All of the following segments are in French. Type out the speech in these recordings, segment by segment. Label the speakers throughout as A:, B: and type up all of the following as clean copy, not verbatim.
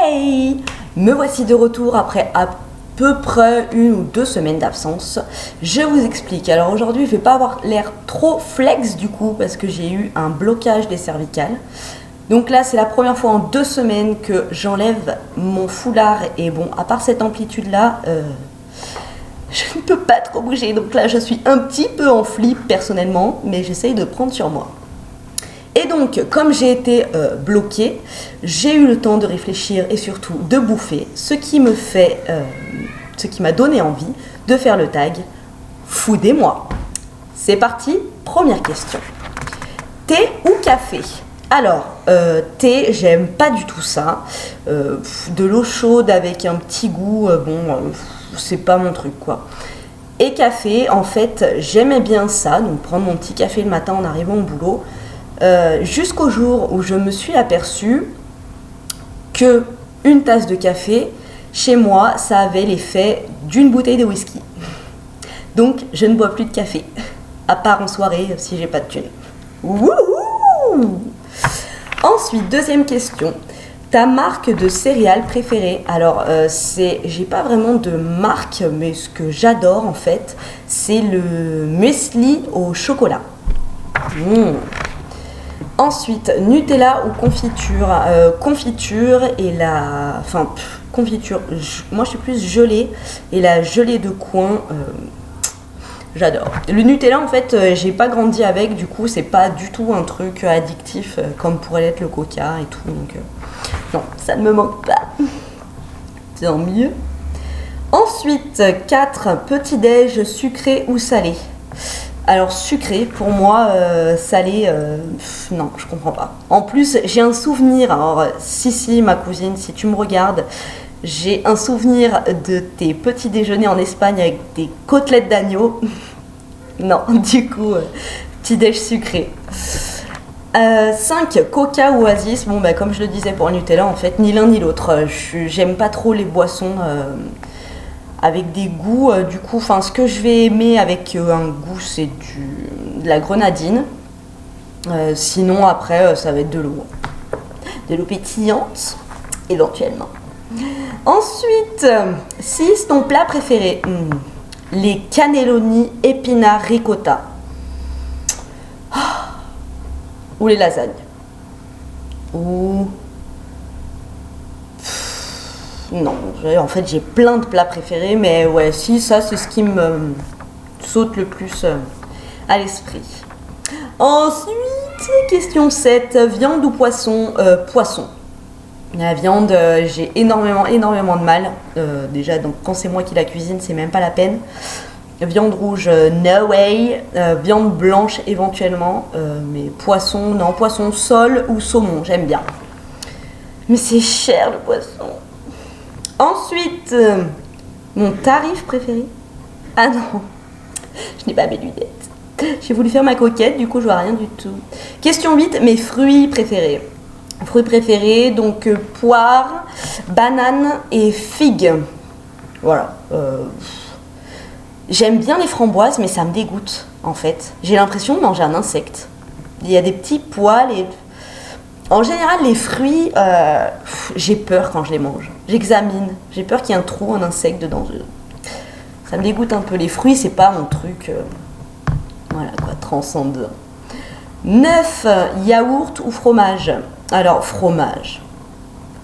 A: Hey! Me voici de retour après à peu près 1 ou 2 semaines d'absence. Je vous explique. Alors aujourd'hui, je vais pas avoir l'air trop flex du coup parce que j'ai eu un blocage des cervicales. Donc là, c'est la première fois en 2 semaines que j'enlève mon foulard et bon, à part cette amplitude-là, je ne peux pas trop bouger. Donc là, je suis un petit peu en flip personnellement, mais j'essaye de prendre sur moi. Et donc, comme j'ai été bloquée, j'ai eu le temps de réfléchir et surtout de bouffer, ce qui m'a donné envie de faire le tag Foodez-moi. C'est parti, première question. Thé ou café? Alors, thé, j'aime pas du tout ça. De l'eau chaude avec un petit goût, c'est pas mon truc quoi. Et café, en fait, j'aimais bien ça, donc prendre mon petit café le matin en arrivant au boulot. Jusqu'au jour où je me suis aperçue que une tasse de café, chez moi, ça avait l'effet d'une bouteille de whisky. Donc, je ne bois plus de café, à part en soirée si j'ai pas de thune. Wouhou! Ensuite, deuxième question. Ta marque de céréales préférée? Alors, j'ai pas vraiment de marque, mais ce que j'adore en fait, c'est le muesli au chocolat. Ensuite, Nutella ou confiture? Confiture et confiture. Moi, je suis plus gelée et la gelée de coin, j'adore. Le Nutella, en fait, j'ai pas grandi avec, du coup, c'est pas du tout un truc addictif comme pourrait l'être le Coca et tout. Donc, non, ça ne me manque pas. Tant mieux. Ensuite, 4 petit-déj sucré ou salé? Alors sucré, pour moi, salé, non, je comprends pas. En plus, j'ai un souvenir, alors si, ma cousine, si tu me regardes, j'ai un souvenir de tes petits déjeuners en Espagne avec des côtelettes d'agneau. Non, du coup, petit déj sucré. 5, Coca ou Oasis? Bon, comme je le disais pour le Nutella, en fait, ni l'un ni l'autre. J'aime pas trop les boissons avec des goûts, du coup, ce que je vais aimer avec un goût, c'est de la grenadine. Sinon, après, ça va être de l'eau pétillante, éventuellement. Ensuite, 6, ton plat préféré? Les cannelloni épinards ricotta. Ou les lasagnes. Ou... Non, en fait j'ai plein de plats préférés, mais ouais, si, ça c'est ce qui me saute le plus à l'esprit. Ensuite, question 7, viande ou poisson? Poisson. La viande, j'ai énormément de mal. Déjà, donc quand c'est moi qui la cuisine, c'est même pas la peine. Viande rouge, no way. Viande blanche éventuellement, mais poisson, non, poisson sol ou saumon, j'aime bien. Mais c'est cher le poisson. Ensuite, mon tarif préféré? Ah non, je n'ai pas mes lunettes. J'ai voulu faire ma coquette, du coup je vois rien du tout. Question 8, mes fruits préférés. Fruits préférés, donc poire, banane et figue. Voilà. J'aime bien les framboises, mais ça me dégoûte en fait. J'ai l'impression de manger un insecte. Il y a des petits poils et... En général, les fruits, j'ai peur quand je les mange. J'examine. J'ai peur qu'il y ait un trou, un insecte dedans. Ça me dégoûte un peu. Les fruits, c'est pas mon truc. Voilà quoi, transcendant. 9, yaourt ou fromage? Alors, fromage.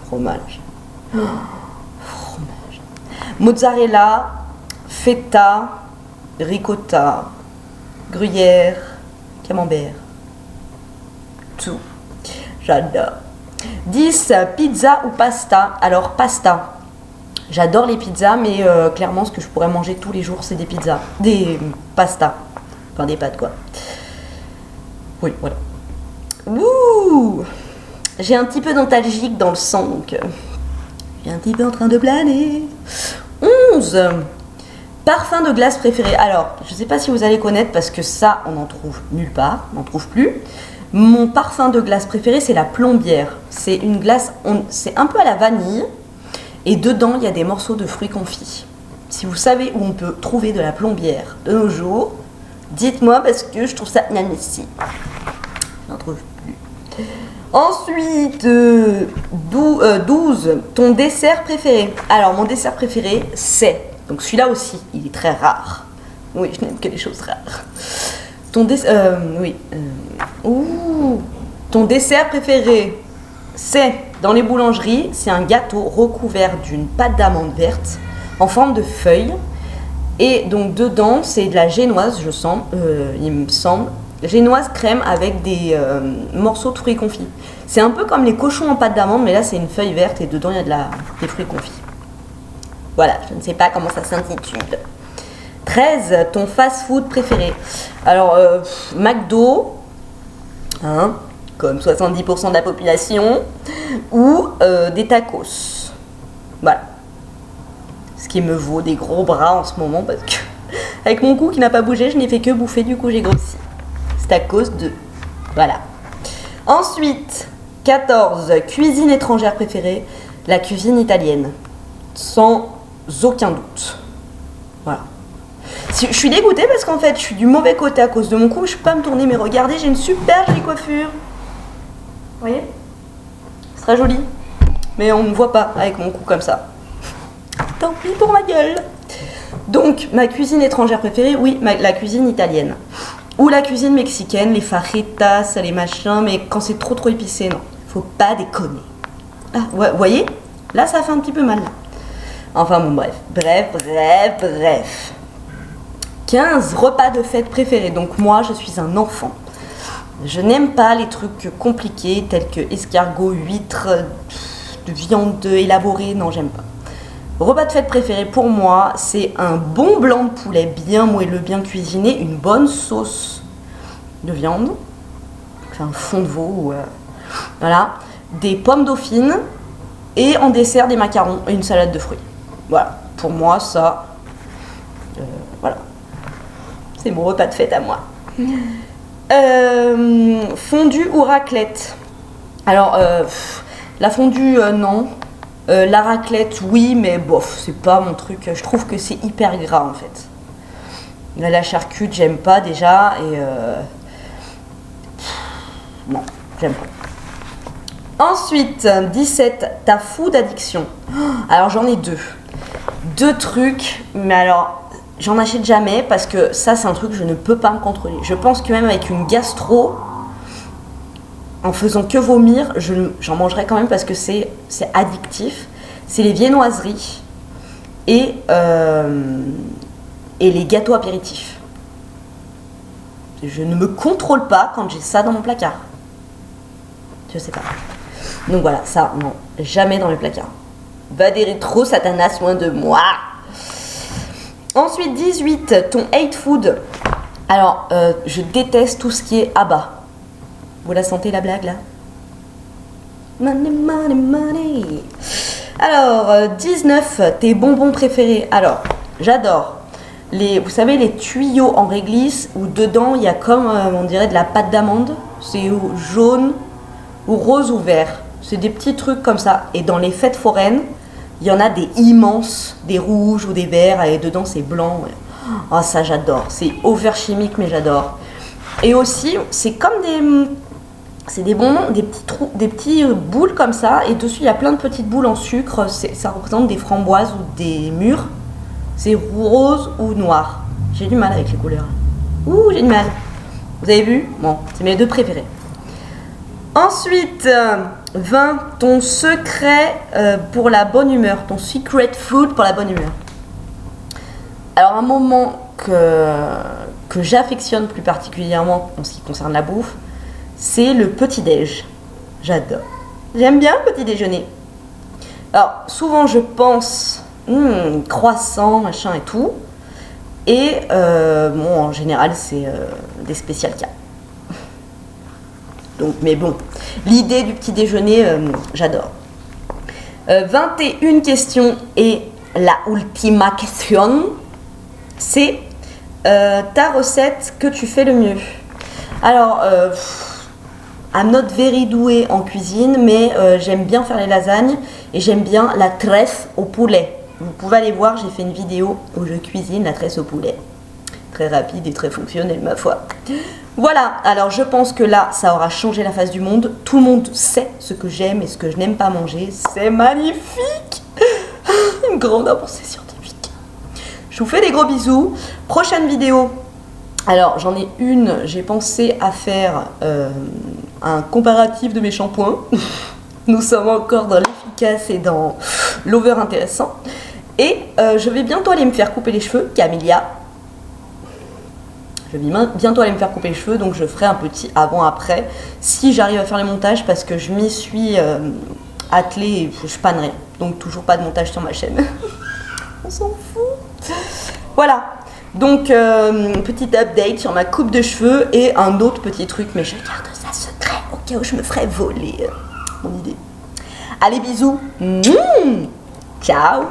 A: Fromage. Mozzarella, feta, ricotta, gruyère, camembert. Tout. J'adore. 10, pizza ou pasta? Alors, pasta. J'adore les pizzas, mais clairement, ce que je pourrais manger tous les jours, c'est des pizzas. Des pastas. Enfin, des pâtes, quoi. Oui, voilà. Ouh! J'ai un petit peu nostalgique dans le sang, donc... j'ai un petit peu en train de planer. 11, parfum de glace préféré. Alors, je ne sais pas si vous allez connaître, parce que ça, on n'en trouve nulle part. On n'en trouve plus. Mon parfum de glace préféré, c'est la plombière. C'est une glace, c'est un peu à la vanille. Et dedans, il y a des morceaux de fruits confits. Si vous savez où on peut trouver de la plombière de nos jours, dites-moi parce que je trouve ça inadmissible. Je n'en trouve plus. Ensuite, 12, ton dessert préféré. Alors, mon dessert préféré, c'est... Donc celui-là aussi, il est très rare. Oui, je n'aime que les choses rares. Ton ton dessert préféré, c'est dans les boulangeries, c'est un gâteau recouvert d'une pâte d'amande verte en forme de feuille. Et donc dedans, c'est de la génoise, il me semble. Génoise crème avec des morceaux de fruits confits. C'est un peu comme les cochons en pâte d'amande, mais là c'est une feuille verte et dedans il y a des fruits confits. Voilà, je ne sais pas comment ça s'intitule. 13, ton fast-food préféré. Alors, McDo, hein, comme 70% de la population, ou des tacos. Voilà. Ce qui me vaut des gros bras en ce moment, parce que avec mon cou qui n'a pas bougé, je n'ai fait que bouffer, du coup j'ai grossi. C'est à cause de... Voilà. Ensuite, 14, cuisine étrangère préférée, la cuisine italienne. Sans aucun doute. Voilà. Je suis dégoûtée parce qu'en fait, je suis du mauvais côté à cause de mon cou. Je peux pas me tourner, mais regardez, j'ai une super jolie coiffure. Vous voyez? Ce sera joli. Mais on ne me voit pas avec mon cou comme ça. Tant pis pour ma gueule. Donc, ma cuisine étrangère préférée, oui, la cuisine italienne. Ou la cuisine mexicaine, les fajitas, les machins, mais quand c'est trop épicé, non. Faut pas déconner. Ah, ouais, vous voyez? Là, ça fait un petit peu mal. Enfin bon, bref. 15, repas de fête préférés. Donc moi, je suis un enfant. Je n'aime pas les trucs compliqués tels que escargots, huîtres, de viande élaborée. Non, j'aime pas. Repas de fête préféré pour moi, c'est un bon blanc de poulet bien moelleux, bien cuisiné, une bonne sauce de viande, enfin un fond de veau, voilà, des pommes dauphines et en dessert des macarons et une salade de fruits. Voilà, pour moi ça, voilà, c'est mon repas de fête à moi. Fondue ou raclette? Alors, la fondue, non. La raclette, oui, mais bof, c'est pas mon truc. Je trouve que c'est hyper gras en fait. La charcute, j'aime pas déjà. Et non, j'aime pas. Ensuite, 17, ta food addiction. Alors j'en ai deux. Deux trucs, mais alors j'en achète jamais parce que ça, c'est un truc que je ne peux pas me contrôler. Je pense que même avec une gastro, en faisant que vomir, j'en mangerai quand même parce que c'est addictif. C'est les viennoiseries et les gâteaux apéritifs. Je ne me contrôle pas quand j'ai ça dans mon placard. Je sais pas. Donc voilà, ça, non, jamais dans mes placards. Va des rétro, Satanas, loin de moi. Ensuite, 18, ton hate food. Alors, je déteste tout ce qui est ABBA. Vous la sentez la blague là? Money, money, money. Alors, 19, tes bonbons préférés. Alors, j'adore vous savez, les tuyaux en réglisse où dedans il y a comme, on dirait, de la pâte d'amande. C'est jaune ou rose ou vert. C'est des petits trucs comme ça. Et dans les fêtes foraines, il y en a des immenses, des rouges ou des verts, et dedans c'est blanc. Oh, ça j'adore. C'est over chimique, mais j'adore. Et aussi, c'est comme des bonbons, des petits boules comme ça, et dessus il y a plein de petites boules en sucre. Ça représente des framboises ou des mûres. C'est rose ou noir. J'ai du mal avec les couleurs. Ouh, j'ai du mal. Vous avez vu? Bon, c'est mes deux préférés. Ensuite, 20, ton secret pour la bonne humeur. Ton secret food pour la bonne humeur. Alors, un moment que j'affectionne plus particulièrement en ce qui concerne la bouffe, c'est le petit-déj. J'adore. J'aime bien le petit déjeuner. Alors, souvent je pense croissant, machin et tout. Et bon, en général, c'est des spécial cas. Donc, mais bon, l'idée du petit déjeuner, j'adore. 21 questions et la ultima question, c'est ta recette que tu fais le mieux. Alors, I'm not very douée en cuisine, mais j'aime bien faire les lasagnes et j'aime bien la tresse au poulet. Vous pouvez aller voir, j'ai fait une vidéo où je cuisine la tresse au poulet. Très rapide et très fonctionnel, ma foi. Voilà, alors je pense que là, ça aura changé la face du monde. Tout le monde sait ce que j'aime et ce que je n'aime pas manger. C'est magnifique. Une grande avancée scientifique. Je vous fais des gros bisous. Prochaine vidéo. Alors, j'en ai une. J'ai pensé à faire un comparatif de mes shampoings. Nous sommes encore dans l'efficace et dans l'over intéressant. Et je vais bientôt aller me faire couper les cheveux, Camélia. Je vais bientôt aller me faire couper les cheveux, donc je ferai un petit avant-après si j'arrive à faire le montage parce que je m'y suis attelée et je panne rien. Donc toujours pas de montage sur ma chaîne. On s'en fout. Voilà. Donc petite update sur ma coupe de cheveux et un autre petit truc, mais je garde ça secret au cas où je me ferais voler mon idée. Allez, bisous. Ciao.